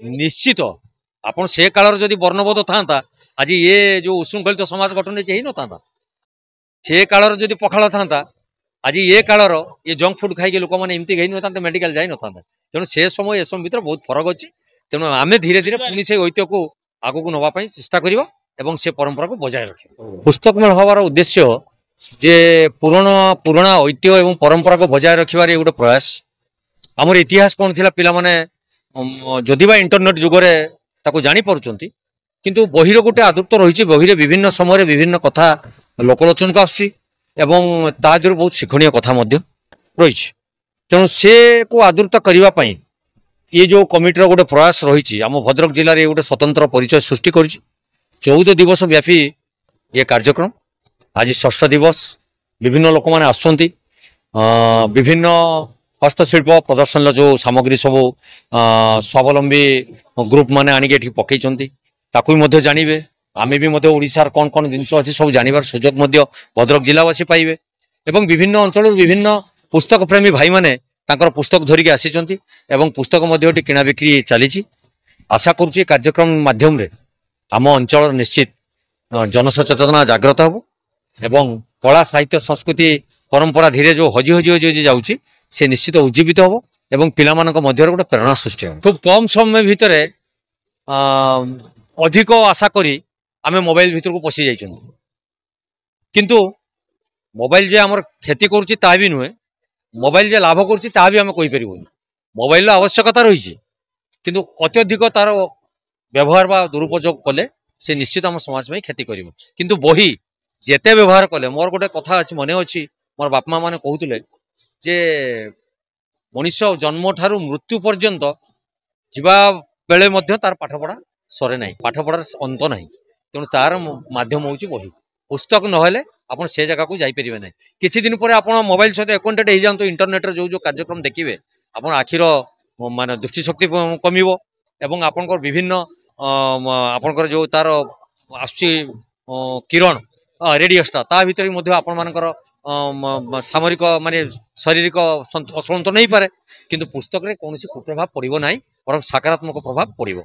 निश्चित आपण से कालर जदि वर्णबोध था आज ये जो उशृंखलित समाज गठन ही न था से कालर जदि पखाड़ था आज ये कालर ये जंक फुड खाई लोक मैंने एमती गई न मेडिकल जाई न था तेणु से समय एसम भर बहुत फरक अच्छी तेणु आम धीरे धीरे पुणी से ऐतिह्य को आगक नापी चेष्टा करवा एवं से परंपरा को बजाय रख पुस्तक मेल हबार उद्देश्य जे पुराणा ऐतिह्य एवं परंपरा को बजाय रखिबार गोटे प्रयास आमर इतिहास कौन थिला पिला माने जदिबा इंटरनेट जुगरे ताको जानी पारुचंती किंतु बहिर गोटे आदृत रही बहिरे विभिन्न समय विभिन्न कथा लोकलोचन को आसुची एवं तादर बहुत शिक्षणीय कथा रही तेणु से को आदृत करने ये जो कमिटर गोटे प्रयास रही आम भद्रक जिले में गोटे स्वतंत्र परिचय सृष्टि कर 14 दिवस व्यापी ये कार्यक्रम आज षष्ठ दिवस विभिन्न लोक मैंने आसुंच विभिन्न हस्तशिल्प प्रदर्शन जो सामग्री सब स्वावलंबी ग्रुप माने आनिक पकई जानवे आम भी ओडिशार कौन कौन जिन अच्छी सब जानवर सुजोग भद्रक जिलावासी पाइबे एवं विभिन्न अंचल विभिन्न पुस्तक प्रेमी भाई माने तांकर पुस्तक धरिकी आसी पुस्तक किणा बिक्री चली आशा करुच्ची कार्यक्रम माध्यम रे आम अंचल निश्चित जनसचेतना जागृत हो एवं कला साहित्य संस्कृति परंपरा धीरे जो हजि हजि हजि जाऊँगी से निश्चित उज्जीवित हो एवं पिला मानक मध्य गोटे प्रेरणा सृष्टि हो खूब कम समय भितर अधिक आशा करी आमे मोबाइल भीतर को पशि जाइछन किंतु मोबाइल जे हमर क्षति करूची ता भी नुहे मोबाइल जे लाभ करूची ता भी आमे कहि परिबोनी मोबाइल आवश्यकता रही किंतु अत्यधिक तार व्यवहार बा दुरुपयोग कले से निश्चित आम समाज में क्षति करिवो किंतु बही जेते व्यवहार कले मोर गोटे कथा अछि मने अछि मोर बाप माँ माने कहूतले जे मनुष्य जन्म ठारू मृत्यु पर्यंत जीवा बेले मध्य तार पाठपढ़ा सरे ना पाठपढ़ार अंत ना तेणु तार माध्यम हूँ बही पुस्तक नहेले आपन से जगह को जाइपर ना किछि दिन पर आप मोबाइल सहित एक्वांटेड हो जातु इंटरनेट जो जो कार्यक्रम देखिए आप आखिर माने दृष्टिशक्ति कमिवो एवं आपनकर विभिन्न आपनकर जो तार आसुची किरण रेडियोस्टा ता भीतर भी आपण मानकर सामरिक माने शारीरिक असंतुलन नहीं पारे किंतु पुस्तक रे कौन कुप्रभाव पड़ो ना बर सकारात्मक प्रभाव पड़ो।